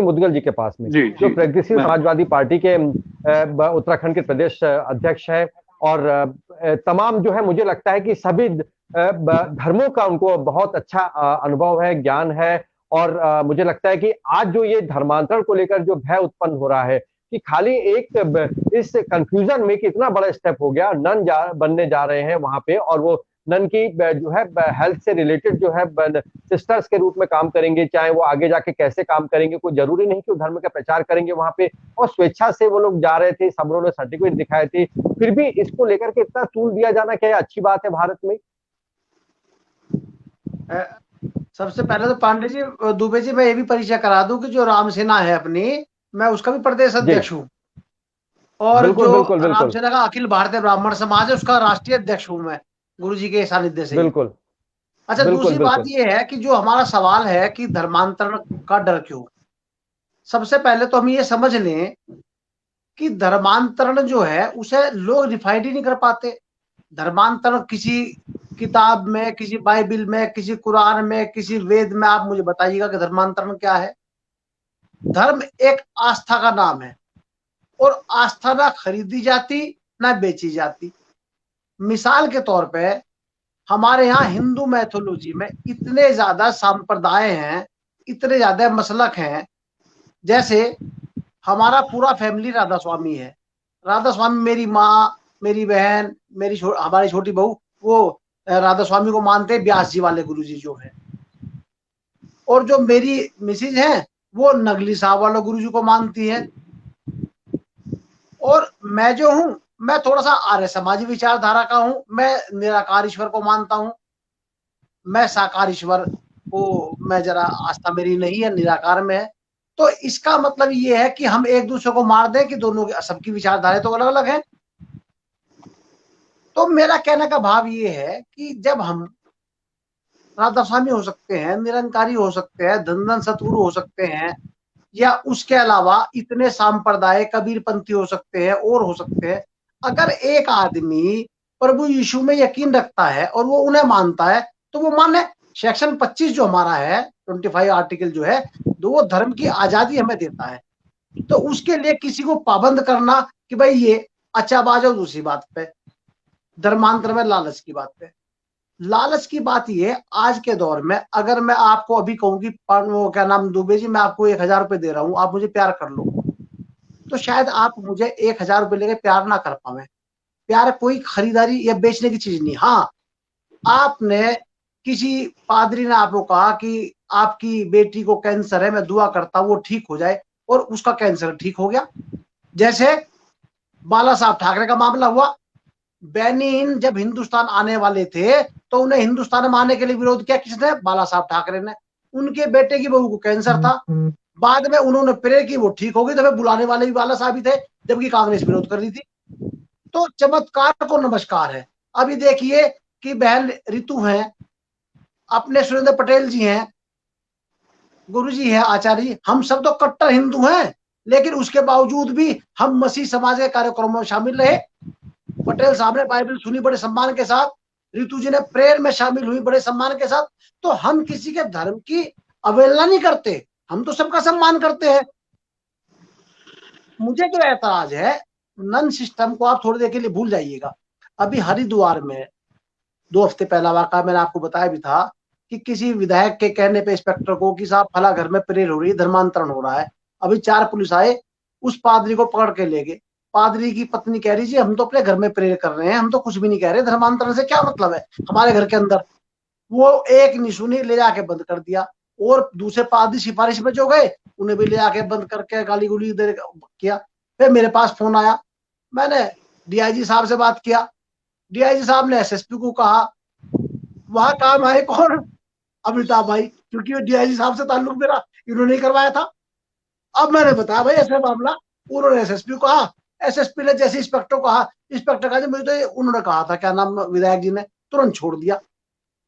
मुदगल जी के पास में, जो प्रोग्रेसिव समाजवादी पार्टी के उत्तराखंड के प्रदेश अध्यक्ष है। और तमाम जो है, मुझे लगता है कि सभी धर्मों का उनको बहुत अच्छा अनुभव है, ज्ञान है। और मुझे लगता है कि आज जो ये धर्मांतरण को लेकर जो भय उत्पन्न हो रहा है, कि खाली एक इस कंफ्यूजन में कि इतना बड़ा स्टेप हो गया, नन बनने जा रहे हैं वहां पे, और वो नन की जो है हेल्थ से रिलेटेड जो है सिस्टर्स के रूप में काम करेंगे, चाहे वो आगे जाके कैसे काम करेंगे, कोई जरूरी नहीं कि वो धर्म का प्रचार करेंगे वहां पे। और स्वेच्छा से वो लोग जा रहे थे, सबरों ने सर्टिफिकेट दिखाए थे, फिर भी इसको लेकर के इतना तूल दिया जाना क्या अच्छी बात है भारत में? सबसे पहले तो पांडे जी, दुबे जी, मैं ये भी परिचय करा दूं कि जो राम सेना है अपनी, मैं उसका भी प्रदेश अध्यक्ष हूँ। और बिल्कुल, जो बिल्कुल, बिल्कुल। राम सेना का अखिल भारतीय ब्राह्मण समाज है, उसका राष्ट्रीय अध्यक्ष हूँ मैं, गुरु जी के सानिध्य से। बिल्कुल, अच्छा, बिल्कुल, दूसरी बात बिल्कुल। ये है कि जो हमारा सवाल है कि धर्मांतरण का डर क्यों, सबसे पहले तो हम ये समझ लें कि धर्मांतरण जो है उसे लोग डिफाइंड ही नहीं कर पाते। धर्मांतरण किसी किताब में, किसी बाइबल में, किसी कुरान में, किसी वेद में आप मुझे बताइएगा कि धर्मांतरण क्या है। धर्म एक आस्था का नाम है, और आस्था ना खरीदी जाती ना बेची जाती। मिसाल के तौर पे हमारे यहाँ हिंदू मैथोलॉजी में इतने ज्यादा संप्रदाय हैं, इतने ज्यादा मसलक हैं। जैसे हमारा पूरा फैमिली राधा स्वामी है। राधा स्वामी, मेरी माँ, मेरी बहन, हमारी छोटी बहू, वो राधा स्वामी को मानते हैं, व्यास जी वाले गुरु जी जो है। और जो मेरी मिसिज है, वो नगली साहब वाले गुरु जी को मानती है। और मैं जो हूँ, मैं थोड़ा सा आर्य समाजी विचारधारा का हूँ। मैं निराकार ईश्वर को मानता हूँ। मैं साकार ईश्वर को, मैं जरा आस्था मेरी नहीं है, निराकार में है। तो इसका मतलब ये है कि हम एक दूसरे को मार दें कि दोनों की, सबकी विचारधारा तो अलग अलग है। तो मेरा कहने का भाव ये है कि जब हम राधा स्वामी हो सकते हैं, निरंकारी हो सकते हैं, धन सतगुरु हो सकते हैं, या उसके अलावा इतने सांप्रदाय कबीरपंथी हो सकते हैं और हो सकते हैं, अगर एक आदमी प्रभु यीशु में यकीन रखता है और वो उन्हें मानता है, तो वो माने। सेक्शन 25 जो हमारा है, 25 आर्टिकल जो है, तो वो धर्म की आजादी हमें देता है। तो उसके लिए किसी को पाबंद करना कि भाई ये अच्छा बात है, दूसरी बात पे धर्मांतर में लालच की बात पे, लालच की बात ये, आज के दौर में अगर मैं आपको अभी कहूँ कि वो क्या नाम, दुबे जी, मैं आपको 1000 रुपए दे रहा हूँ, आप मुझे प्यार कर लो, तो शायद आप मुझे 1000 रुपए लेके प्यार ना कर पावे। प्यार कोई खरीदारी या बेचने की चीज नहीं। हाँ, आपने, किसी पादरी ने आपको कहा कि आपकी बेटी को कैंसर है, मैं दुआ करता हूँ वो ठीक हो जाए, और उसका कैंसर ठीक हो गया। जैसे बाला साहब ठाकरे का मामला हुआ। बेनिन जब हिंदुस्तान आने वाले थे, तो उन्हें हिंदुस्तान में आने के लिए विरोध किया किसने? बाला साहब ठाकरे ने। उनके बेटे की बहू को कैंसर था, बाद में उन्होंने प्रेयर की, वो ठीक हो गई, तो फिर बुलाने वाले भी बाला साहब ही थे, जबकि कांग्रेस विरोध कर रही थी। तो चमत्कार को नमस्कार है। अभी देखिए कि बहन रितु हैं, अपने सुरेंद्र पटेल जी हैं, गुरु जी हैं, आचार्य जी, हम सब तो कट्टर हिंदू हैं, लेकिन उसके बावजूद भी हम मसीह समाज के कार्यक्रमों में शामिल रहे। पटेल साहब ने बाइबल सुनी बड़े सम्मान के साथ, रितु जी ने प्रेयर में शामिल हुई बड़े सम्मान के साथ। तो हम किसी के धर्म की अवहेलना नहीं करते, हम तो सबका सम्मान करते हैं। मुझे जो ऐतराज है, नन सिस्टम को आप थोड़ी देर के लिए भूल जाइएगा। अभी हरिद्वार में 2 हफ्ते पहला वाक़ा मैंने आपको बताया भी था कि किसी विधायक के कहने पे इंस्पेक्टर को कि साहब फला घर में प्रेयर हो रही है, धर्मांतरण हो रहा है। अभी 4 पुलिस आए, उस पादरी को पकड़ के ले गए। पादरी की पत्नी कह रही जी हम तो अपने घर में प्रेयर कर रहे हैं, हम तो कुछ भी नहीं कह रहे, धर्मांतरण से क्या मतलब है हमारे घर के अंदर। वो एक नहीं सुनी, ले जाके बंद कर दिया। और दूसरे पादरी सिफारिश में जो गए, उन्हें भी ले जाके बंद करके गाली गुली किया। फिर मेरे पास फोन आया, मैंने डीआईजी साहब से बात किया। डीआईजी साहब ने एसएसपी को कहा, वहां काम आए कौन? अमिताभ भाई, क्योंकि डीआईजी साहब से ताल्लुक मेरा, इन्होंने करवाया था। अब मैंने बताया भाई ऐसा मामला, उन्होंने एसएसपी को कहा, एसएसपी ने जैसे इंस्पेक्टर को कहा, इंस्पेक्टर कहा मुझे तो उन्होंने कहा था, क्या नाम, विधायक जी ने तुरंत छोड़ दिया।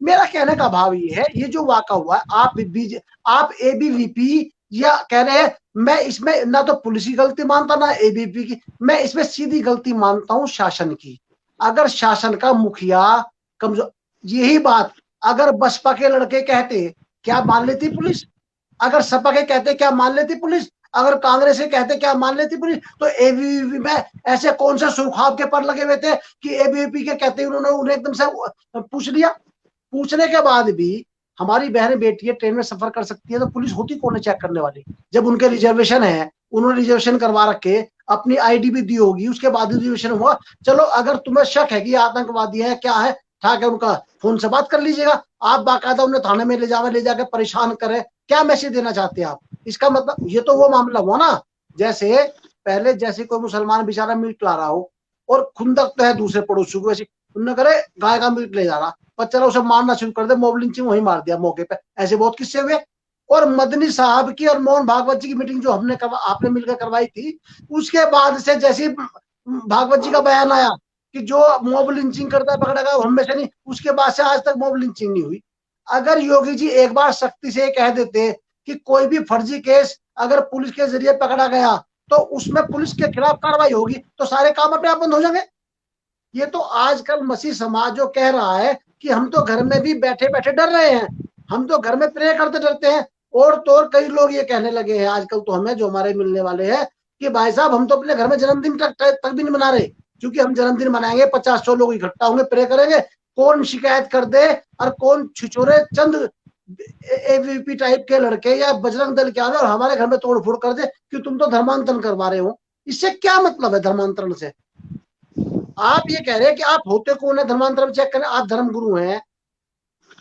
मेरा कहने का भाव ये है, ये जो वाक़ा हुआ है, आप एबीवीपी या कह रहे हैं, मैं इसमें ना तो पुलिस की गलती मानता ना एबीवीपी की, मैं इसमें सीधी गलती मानता हूं शासन की। अगर शासन का मुखिया कमजोर, यही बात अगर बसपा के लड़के कहते, क्या मान लेती पुलिस? अगर सपा के कहते क्या मान लेती पुलिस, अगर कांग्रेस के कहते क्या मान लेती पुलिस, तो एबीवीपी में ऐसे कौन से सुखाव के पर लगे हुए थे कि एबीवीपी के कहते उन्होंने उन्हें एकदम से पूछ लिया। पूछने के बाद भी हमारी बहन बेटी ट्रेन में सफर कर सकती है, तो पुलिस होती कौन है चेक करने वाली? जब उनके रिजर्वेशन है, उन्होंने रिजर्वेशन करवा रखे, अपनी आईडी भी दी होगी, उसके बाद रिजर्वेशन हुआ। चलो अगर तुम्हें शक है कि आतंकवादी है क्या है, ठाक है, उनका फोन से बात कर लीजिएगा। आप बाकायदा उन्हें थाने में ले जाकर परेशान करें, क्या मैसेज देना चाहते हैं आप? इसका मतलब ये तो वो मामला हुआ ना, जैसे पहले जैसे कोई मुसलमान बेचारा मीट ला रहा हो और खुंदक तो है दूसरे पड़ोसी को, वैसे उन्होंने करे गाय का मीट ले जा रहा, पर चलो उसे मारना शुरू कर दे, मॉब लिंचिंग वही मार दिया मौके पे। ऐसे बहुत किस्से हुए। और मदनी साहब की और मोहन भागवत जी की मीटिंग जो आपने मिलकर करवाई थी, उसके बाद से जैसे भागवत जी का बयान आया कि जो मॉब लिंचिंग करता है पकड़ा गया, हम में से नहीं, उसके बाद से आज तक मॉब लिंचिंग नहीं हुई। अगर योगी जी एक बार सख्ती से कह देते कि कोई भी फर्जी केस अगर पुलिस के जरिए पकड़ा गया तो उसमें पुलिस के खिलाफ कार्रवाई होगी, तो सारे काम अपने आप बंद हो जाएंगे। ये तो आजकल मसीह समाज जो कह रहा है कि हम तो घर में भी बैठे बैठे डर रहे हैं, हम तो घर में प्रे करते डरते हैं, और तो और कई लोग ये कहने लगे हैं आजकल तो हमें जो हमारे मिलने वाले हैं कि भाई साहब हम तो अपने घर में जन्मदिन तक भी नहीं मना रहे, क्योंकि हम जन्मदिन मनाएंगे 50-100 लोग इकट्ठा होंगे, प्रे करेंगे, कौन शिकायत कर दे और कौन छिछोरे चंद एबीवीपी टाइप के लड़के या बजरंग दल के आवे और हमारे घर में तोड़ फोड़ कर दे कि तुम तो धर्मांतरण करवा रहे हो। इससे क्या मतलब है धर्मांतरण से? आप ये कह रहे हैं कि आप होते कौन है धर्मांतरण चेक करें? आप धर्मगुरु हैं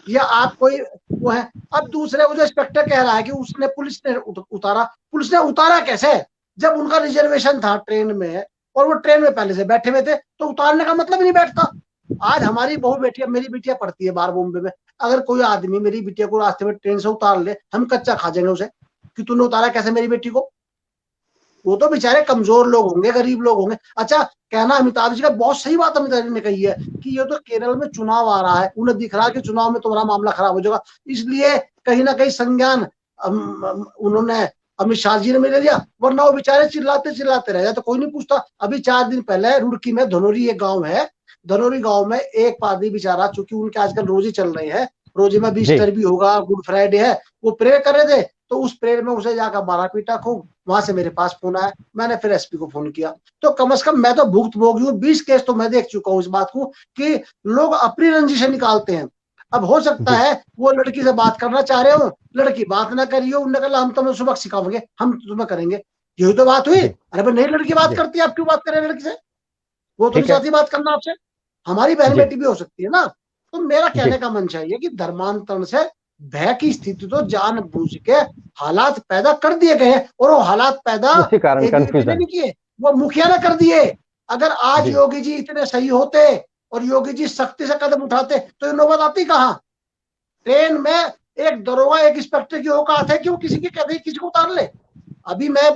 या आप कोई वो है? अब दूसरे वो जो इंस्पेक्टर कह रहा है कि उसने पुलिस ने उतारा, पुलिस ने उतारा कैसे जब उनका रिजर्वेशन था ट्रेन में और वो ट्रेन में पहले से बैठे हुए थे, तो उतारने का मतलब ही नहीं बैठता। आज हमारी बहु बेटियां, मेरी बिटिया पढ़ती है बाहर बॉम्बे में, अगर कोई आदमी मेरी बिटिया को रास्ते में ट्रेन से उतार ले, हम कच्चा खा जाएंगे उसे कि तूने उतारा कैसे मेरी बेटी को। वो तो बेचारे कमजोर लोग होंगे, गरीब लोग होंगे। अच्छा, कहना अमिताभ जी का बहुत सही बात अमिताभ जी ने कही है कि ये तो केरल में चुनाव आ रहा है, उन्हें दिख रहा है कि चुनाव में तुम्हारा मामला खराब हो जाएगा, इसलिए कहीं ना कहीं संज्ञान उन्होंने अमित शाह जी ने मिल लिया, वरना वो बेचारे चिल्लाते चिल्लाते रह जाते, तो कोई नहीं पूछता। अभी 4 दिन पहले रुड़की में धनोरी एक गाँव है, धनोरी गाँव में एक पादरी बेचारा, चूंकि उनके आजकल रोजे चल रहे हैं, रोजे में 20 भी होगा, गुड फ्राइडे है, वो प्रेयर कर रहे थे, तो उस प्रेयर में उसे जाकर मारा पीटा खूब। वहां से मेरे पास फोन आया, मैंने फिर एसपी को फोन किया। तो कम से कम मैं तो भुक्तभोगी हूँ, 20 केस तो मैं देख चुका हूँ इस बात को कि लोग अपनी रंजिशें निकालते हैं। अब हो सकता है वो लड़की से बात करना चाह रहे हो, लड़की बात ना करिए, उन्होंने कहा हम तुम्हें सुबह सिखाओगे, हम तुम्हें करेंगे, यही तो बात हुई। अरे भाई नहीं, लड़की बात करती है, आप क्यों बात करें लड़की से? वो तो नहीं चाहती बात करना आपसे, हमारी बहन बेटी भी हो सकती है ना। तो मेरा कहने का मन चाहिए कि धर्मांतरण से भय की स्थिति तो जानबूझ के हालात पैदा कर दिए गए, और वो हालात पैदा नहीं किए, वो मुखिया ने कर दिए। अगर आज योगी जी इतने सही होते और योगी जी सख्ती से कदम उठाते तो ये नौबत आती कहां? ट्रेन में एक दरोगा, एक इंस्पेक्टर की औकात है कि वो किसी की कहते किसी को उतार ले। अभी मैं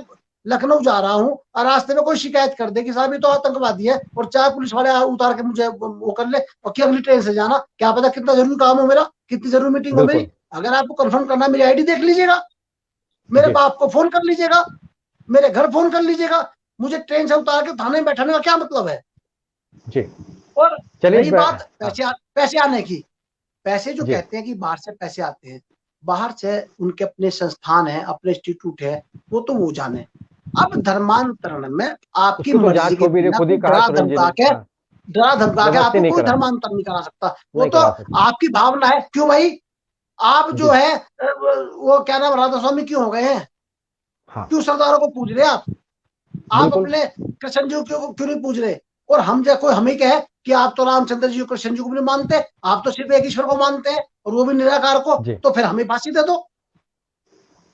लखनऊ जा रहा हूँ और रास्ते में कोई शिकायत कर दे कि साहब ये तो आतंकवादी है, और चाहे पुलिस वाले उतार के मुझे वो कर ले, और कि अगली ट्रेन से जाना, क्या पता कितना जरूरी काम हो मेरा, कितनी जरूरी मीटिंग हो मेरी। अगर आपको कंफर्म करना, मेरी आईडी देख लीजिएगा, मेरे बाप को फोन कर लीजिएगा, मेरे घर फोन कर लीजिएगा, मुझे ट्रेन से उतार के थाने में बैठाने का क्या मतलब है जी। और रही बात पैसे आने की, पैसे जो कहते हैं कि बाहर से पैसे आते हैं, बाहर से उनके अपने संस्थान है, अपने इंस्टीट्यूट है, वो तो वो जाने। अब धर्मांतरण में आपकी मर्जी के बिना डरा धमका के आपको कोई धर्मांतरण नहीं करा सकता, वो तो आपकी भावना है। क्यों भाई, आप जो है वो क्या नाम राधा स्वामी क्यों हो गए हैं? क्यों सरदारों को पूज रहे आप अपने कृष्ण जी को क्यों नहीं पूज रहे? और हम जो कोई हमें कहे कि आप तो रामचंद्र जी कृष्ण जी को भी नहीं मानते, आप तो सिर्फ एक ईश्वर को मानते हैं और वो भी निराकार को, तो फिर हमें फांसी दे दो,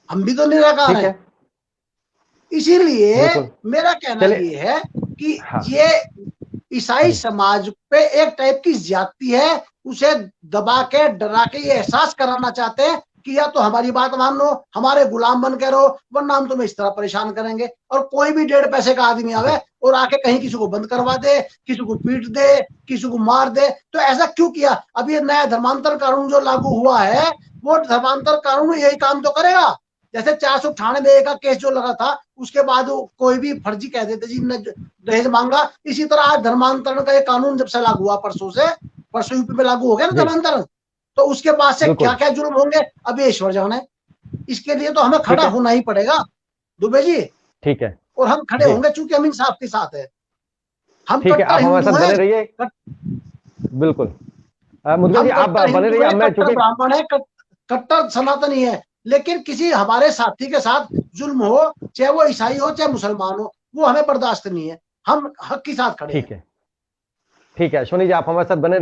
हम भी तो निराकार हैं। इसीलिए मेरा कहना ये है कि ये ईसाई समाज पे एक टाइप की ज्यादती है, उसे दबा के डरा के ये एहसास कराना चाहते हैं कि या तो हमारी बात मान लो, हमारे गुलाम बन के रहो, वरना हम तुम्हें इस तरह परेशान करेंगे। और कोई भी 1.5 पैसे का आदमी आवे और आके कहीं किसी को बंद करवा दे, किसी को पीट दे, किसी को मार दे, तो ऐसा क्यों किया? अब ये नया धर्मांतर कानून जो लागू हुआ है, वो धर्मांतर कानून यही काम तो करेगा। जैसे 498 का केस जो लगा था, उसके बाद कोई भी फर्जी कह देते जी ने दहेज मांगा, इसी तरह आज धर्मांतरण का ये कानून जब से लागू हुआ, परसों यूपी में लागू हो गया ना धर्मांतरण, तो उसके बाद से क्या क्या जुर्म होंगे अब ये ईश्वर जाने। इसके लिए तो हमें खड़ा होना ही पड़ेगा दुबे जी। ठीक है, और हम खड़े होंगे चूंकि हम इंसाफ के साथ है। हम ठीक है, कट्टर आप हमारे हिंदू साथ हैं, बने रहिए। बिल्कुल मुद्गल जी हम आप कट्टर बने हिंदू रहिए। है, अब मैं कट्टर चूंकि ब्राह्मण है, कट्टर सनातनी है, लेकिन किसी हमारे साथी के साथ जुल्म हो, चाहे वो ईसाई हो चाहे मुसलमान हो, वो हमें बर्दाश्त नहीं है। हम हक के साथ खड़े हैं। ठीक है, ठीक है, अश्विनी जी आप हमारे साथ बने रहिए।